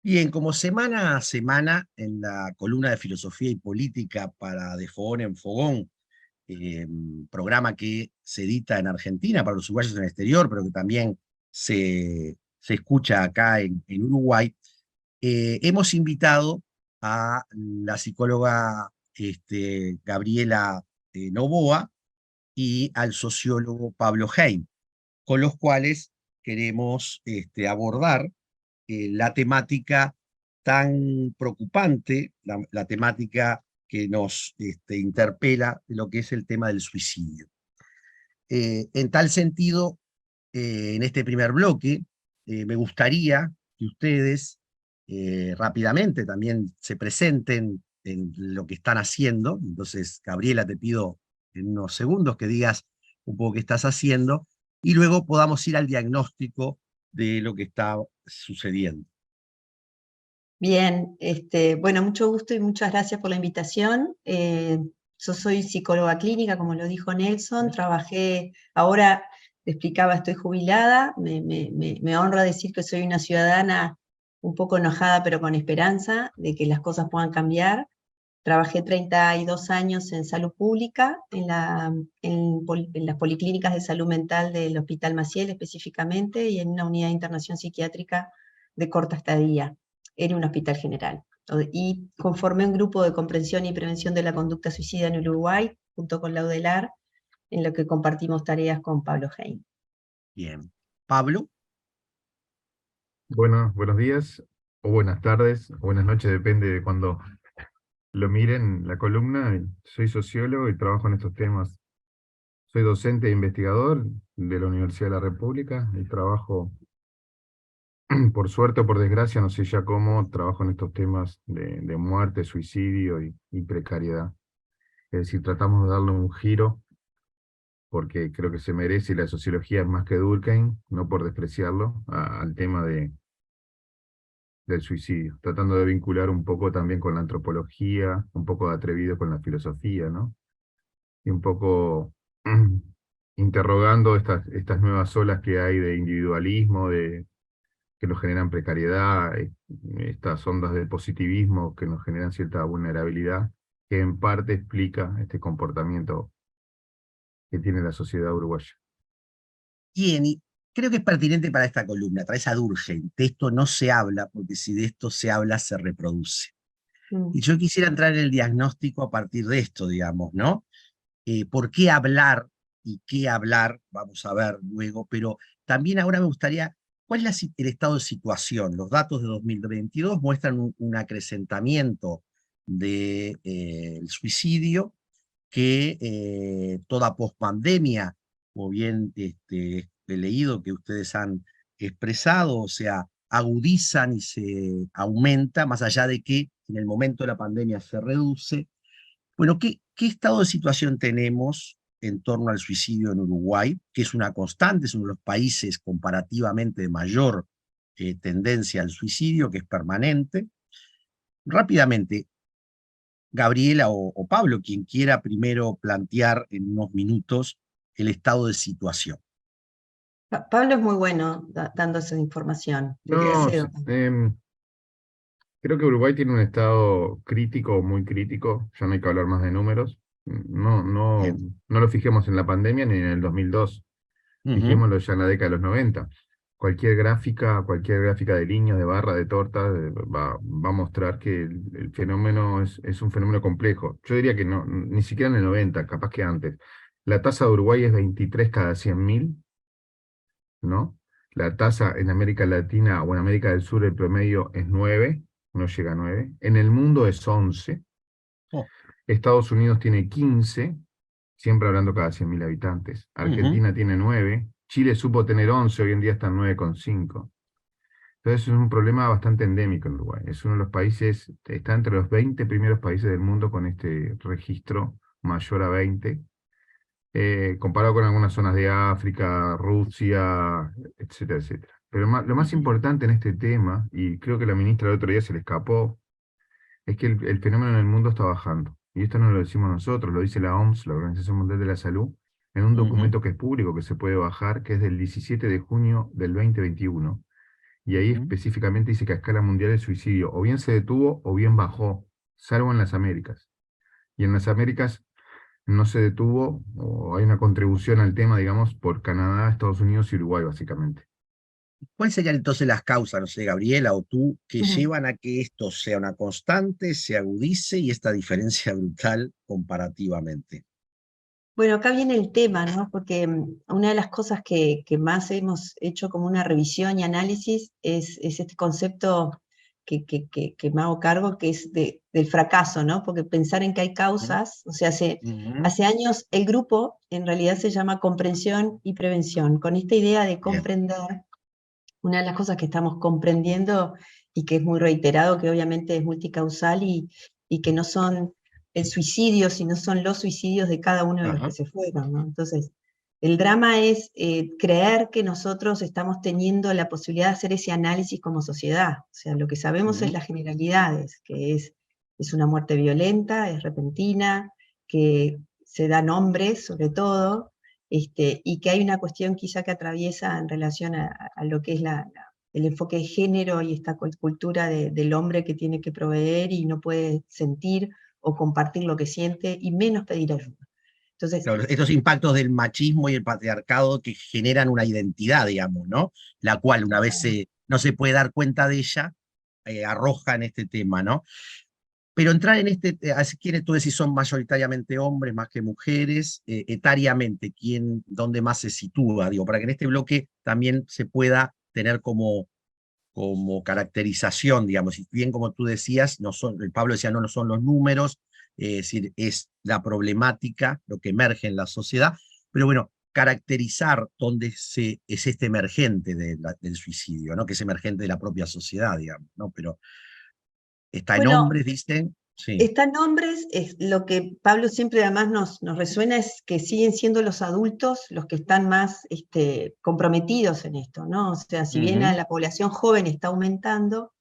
Bien, como semana a semana en la columna de Filosofía y Política para De Fogón en Fogón, eh, programa que se edita en Argentina para los uruguayos en el exterior, pero que también se escucha acá en Uruguay, hemos invitado a la psicóloga Gabriela Noboa y al sociólogo Pablo Heim, con los cuales queremos abordar la temática tan preocupante, la temática que nos interpela de lo que es el tema del suicidio. En tal sentido, en este primer bloque, me gustaría que ustedes rápidamente también se presenten en lo que están haciendo. Entonces, Gabriela, te pido en unos segundos que digas un poco qué estás haciendo y luego podamos ir al diagnóstico de lo que está sucediendo. Bien, bueno, mucho gusto y muchas gracias por la invitación. Yo soy psicóloga clínica, como lo dijo Nelson, trabajé, ahora te explicaba, estoy jubilada, me honra decir que soy una ciudadana un poco enojada, pero con esperanza de que las cosas puedan cambiar. Trabajé 32 años en salud pública, en las policlínicas de salud mental del Hospital Maciel específicamente, y en una unidad de internación psiquiátrica de corta estadía, en un hospital general. Y conformé un grupo de comprensión y prevención de la conducta suicida en Uruguay, junto con la UDELAR, en lo que compartimos tareas con Pablo Heim. Bien. Pablo, Bueno, buenos días, o buenas tardes, o buenas noches, depende de cuando lo miren la columna. Soy sociólogo y trabajo en estos temas. Soy docente e investigador de la Universidad de la República y trabajo, por suerte o por desgracia, no sé ya cómo, trabajo en estos temas de muerte, suicidio y precariedad. Es decir, tratamos de darle un giro porque creo que se merece, y la sociología es más que Durkheim, no por despreciarlo, al tema del suicidio, tratando de vincular un poco también con la antropología, un poco de atrevido con la filosofía, ¿no? Y un poco interrogando estas nuevas olas que hay de individualismo, que nos generan precariedad, estas ondas de positivismo que nos generan cierta vulnerabilidad, que en parte explica este comportamiento que tiene la sociedad uruguaya. bien, y creo que es pertinente para esta columna, traes a Durkheim. De esto no se habla, porque si de esto se habla, se reproduce. Y Mm. yo quisiera entrar en el diagnóstico a partir de esto, digamos, ¿no? ¿Por qué hablar y qué hablar? Vamos a ver luego, pero también ahora me gustaría, ¿cuál es el estado de situación? Los datos de 2022 muestran un acrecentamiento del suicidio que toda pospandemia, como bien he leído que ustedes han expresado, o sea, agudizan y se aumenta, más allá de que en el momento de la pandemia se reduce. Bueno, ¿qué estado de situación tenemos en torno al suicidio en Uruguay, que es una constante, es uno de los países comparativamente de mayor tendencia al suicidio, que es permanente? Rápidamente, Gabriela o Pablo, quien quiera primero plantear en unos minutos el estado de situación. Pablo es muy bueno dando esa información. Te No, cedo. creo que Uruguay tiene un estado crítico, muy crítico, ya no hay que hablar más de números. No, no, Bien. no lo fijemos en la pandemia ni en el 2002. Ujú. Fijémoslo ya en la década de los 90. Cualquier gráfica de líneas, de barra, de torta, va a mostrar que el fenómeno es un fenómeno complejo. Yo diría que no, ni siquiera en el 90, capaz que antes. La tasa de Uruguay es 23 cada 100.000, ¿no? La tasa en América Latina o en América del Sur, el promedio es 9, no llega a 9. En el mundo es 11. Oh, Estados Unidos tiene 15, siempre hablando cada 100.000 habitantes. ujú. Argentina tiene 9, Chile supo tener 11, hoy en día está en 9,5. Entonces es un problema bastante endémico en Uruguay. Es uno de los países, está entre los 20 primeros países del mundo con este registro mayor a 20, comparado con algunas zonas de África, Rusia, etcétera, etcétera. Pero lo más importante en este tema, y creo que la ministra el otro día se le escapó, es que el fenómeno en el mundo está bajando. Y esto no lo decimos nosotros, lo dice la OMS, la Organización Mundial de la Salud, en un Ujú. documento que es público, que se puede bajar, que es del 17 de junio del 2021, y ahí Ujú. específicamente dice que a escala mundial el suicidio o bien se detuvo o bien bajó, salvo en las Américas. Y en las Américas no se detuvo, o hay una contribución al tema, digamos, por Canadá, Estados Unidos y Uruguay, básicamente. ¿Cuáles serían entonces las causas, no sé, Gabriela o tú, que Ujú. llevan a que esto sea una constante, se agudice y esta diferencia brutal comparativamente? Bueno, acá viene el tema, ¿no? Porque una de las cosas que más hemos hecho como una revisión y análisis es este concepto que me hago cargo, que es del fracaso, ¿no? Porque pensar en que hay Ujú, causas, o sea, ujú. hace años el grupo en realidad se llama comprensión y prevención, con esta idea de Bien. comprender. Una de las cosas que estamos comprendiendo y que es muy reiterado, que obviamente es multicausal y que no son el suicidio, sino son los suicidios de cada uno de los que Ajá. se fueron, ¿no? Entonces, el drama es creer que nosotros estamos teniendo la posibilidad de hacer ese análisis como sociedad. O sea, lo que sabemos es Ujú. las generalidades, que es una muerte violenta, es repentina, que se da nombres sobre todo, y que hay una cuestión quizá que atraviesa en relación a lo que es el enfoque de género y esta cultura del hombre que tiene que proveer y no puede sentir o compartir lo que siente y menos pedir ayuda. Entonces, Claro, estos impactos del machismo y el patriarcado que generan una identidad, digamos, ¿no? La cual una vez no se puede dar cuenta de ella, arroja en este tema, ¿no? Pero entrar en este, así quienes tú decís son mayoritariamente hombres más que mujeres, etariamente, dónde más se sitúa, digo, para que en este bloque también se pueda tener como caracterización, digamos, y bien como tú decías, no son, el Pablo decía, no, no son los números, es decir, es la problemática, lo que emerge en la sociedad, pero bueno, caracterizar dónde es este emergente del suicidio, ¿no? Que es emergente de la propia sociedad, digamos, ¿no? Pero está en bueno, hombres, dicen, sí. están hombres, es lo que Pablo siempre además nos resuena es que siguen siendo los adultos los que están más comprometidos en esto, ¿no? O sea, si bien Ujú, la población joven está aumentando,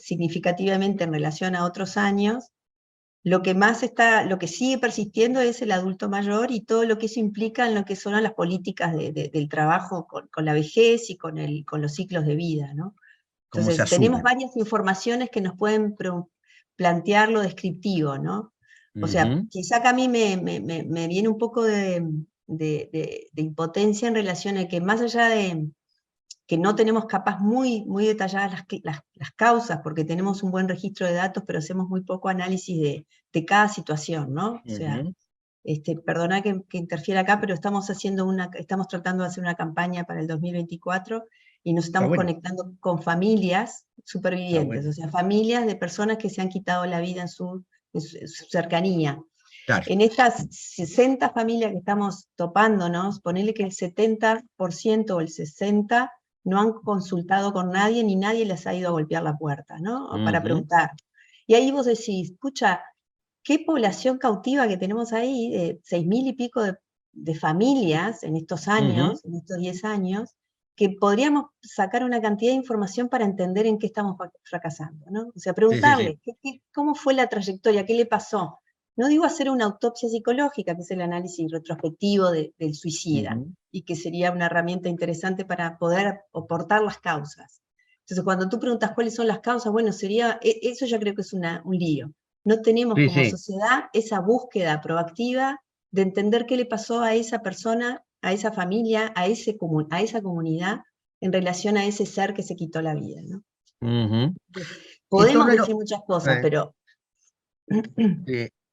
significativamente en relación a otros años, lo que sigue persistiendo es el adulto mayor y todo lo que eso implica en lo que son las políticas del trabajo con la vejez y con los ciclos de vida, ¿no? cómo se Entonces, tenemos asumen. varias informaciones que nos pueden plantear lo descriptivo, ¿no? O sea, Ujú, quizá que a mí me viene un poco de impotencia en relación a que más allá de que no tenemos capaz muy detalladas las causas, porque tenemos un buen registro de datos, pero hacemos muy poco análisis de cada situación, ¿no? O sea, ujú. perdona que interfiera acá, pero estamos tratando de hacer una campaña para el 2024 y nos Está estamos bueno, conectando con familias está supervivientes, bueno. o sea, familias de personas que se han quitado la vida en su cercanía. Claro. En estas 60 familias que estamos topándonos, ponele que el 70% o el 60% no han consultado con nadie ni nadie les ha ido a golpear la puerta, ¿no? Para Ujú, preguntar. Y ahí vos decís, escucha, qué población cautiva que tenemos ahí, de 6.000 y pico de familias en estos ujú. años, en estos 10 años, que podríamos sacar una cantidad de información para entender en qué estamos fracasando, ¿no? O sea, Sí, sí, sí. preguntarles, ¿cómo fue la trayectoria? ¿Qué le pasó? No digo hacer una autopsia psicológica, que es el análisis retrospectivo del suicida, Ujú. y que sería una herramienta interesante para poder aportar las causas. Entonces, cuando tú preguntas cuáles son las causas, bueno, eso yo creo que es un lío. No tenemos Sí, como sí. sociedad esa búsqueda proactiva de entender qué le pasó a esa persona, a esa familia, a esa comunidad en relación a ese ser que se quitó la vida, ¿no? Ujú. En Podemos torno a decir muchas cosas, eh, pero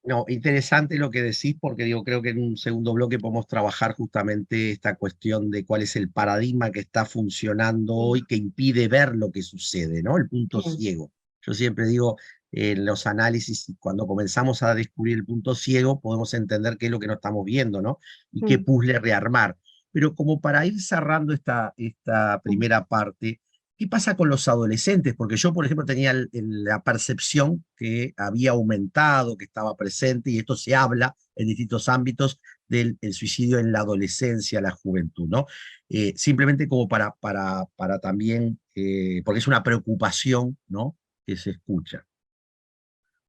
no, interesante lo que decís, porque digo, creo que en un segundo bloque podemos trabajar justamente esta cuestión de cuál es el paradigma que está funcionando hoy que impide ver lo que sucede, ¿no? El punto ciego. Yo siempre digo, en los análisis, cuando comenzamos a descubrir el punto ciego, podemos entender qué es lo que no estamos viendo, ¿no? Y qué puzzle rearmar. Pero como para ir cerrando esta primera parte, ¿qué pasa con los adolescentes? Porque yo, por ejemplo, tenía la percepción que había aumentado, que estaba presente, y esto se habla en distintos ámbitos del el suicidio en la adolescencia, la juventud, ¿no? Simplemente como para también, porque es una preocupación, ¿no? Que se escucha.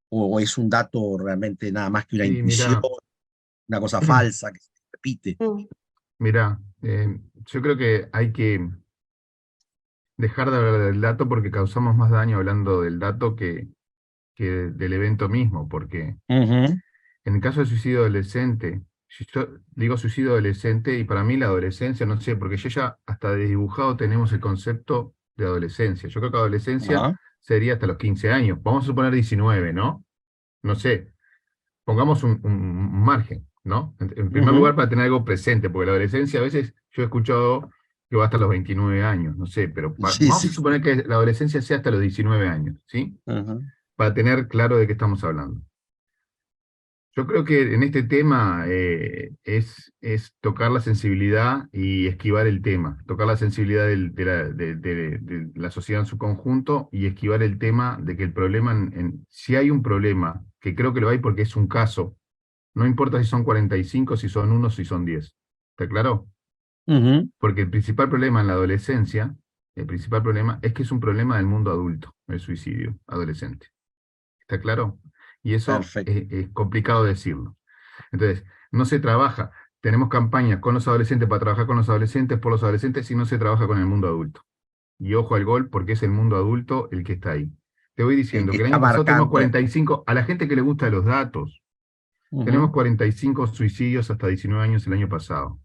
O es un dato realmente nada más que una Sí, intuición, mira, una cosa falsa que se repite. mira, yo creo que hay que dejar de hablar del dato porque causamos más daño hablando del dato que del evento mismo, porque Ujú. en el caso del suicidio adolescente, si yo digo suicidio adolescente y para mí la adolescencia, no sé, porque yo ya hasta desdibujado tenemos el concepto de adolescencia. Yo creo que adolescencia Ajá. sería hasta los 15 años. Vamos a suponer 19, ¿no? No sé, pongamos un margen, ¿no? En primer Ujú. lugar, para tener algo presente, porque la adolescencia a veces yo he escuchado que va hasta los 29 años, no sé, pero Sí, vamos a sí. suponer que la adolescencia sea hasta los 19 años, ¿sí? Ujú. Para tener claro de qué estamos hablando. Yo creo que en este tema es tocar la sensibilidad y esquivar el tema, tocar la sensibilidad de la sociedad en su conjunto y esquivar el tema de que el problema, si hay un problema, que creo que lo hay porque es un caso, no importa si son 45, si son 1, si son 10. ¿Está claro? Ujú. Porque el principal problema en la adolescencia, el principal problema es que es un problema del mundo adulto, el suicidio adolescente. ¿Está claro? Y eso Perfecto. es complicado decirlo. Entonces, no se trabaja. Tenemos campañas con los adolescentes para trabajar con los adolescentes, por los adolescentes, y no se trabaja con el mundo adulto. Y ojo al gol, porque es el mundo adulto el que está ahí. Te voy El diciendo que que el está año pasado tenemos marcando. 45, a la gente que le gusta los datos, tenemos Ujú. 45 suicidios hasta 19 años el año pasado.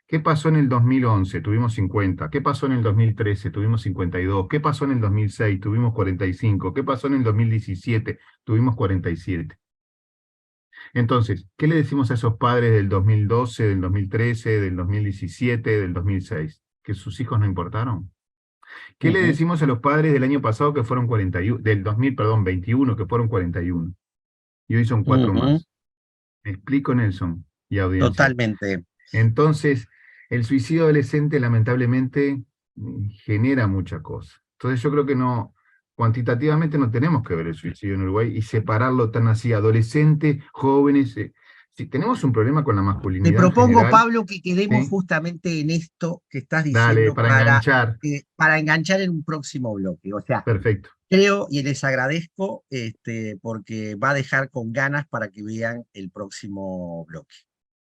¿Qué pasó en el 2011? Tuvimos 50. ¿Qué pasó en el 2013? Tuvimos 52. ¿Qué pasó en el 2006? Tuvimos 45. ¿Qué pasó en el 2017? Tuvimos 47. Entonces, ¿qué le decimos a esos padres del 2012, del 2013, del 2017, del 2006? ¿Que sus hijos no importaron? ¿Qué le Ujú. decimos a los padres del año pasado que fueron 41, del 2000, perdón, 21, que fueron 41? Y hoy son 4 Ujú. más. ¿Me explico, Nelson? Y audiencia. Totalmente. Entonces, el suicidio adolescente lamentablemente genera mucha cosa. Entonces yo creo que no, cuantitativamente no tenemos que ver el suicidio en Uruguay y separarlo tan así, adolescentes, jóvenes. Si tenemos un problema con la Te masculinidad en propongo, general, Pablo, que quedemos ¿sí? justamente en esto que estás Dale, diciendo para enganchar. para enganchar en un próximo bloque. O sea, Perfecto. creo y les agradezco porque va a dejar con ganas para que vean el próximo bloque.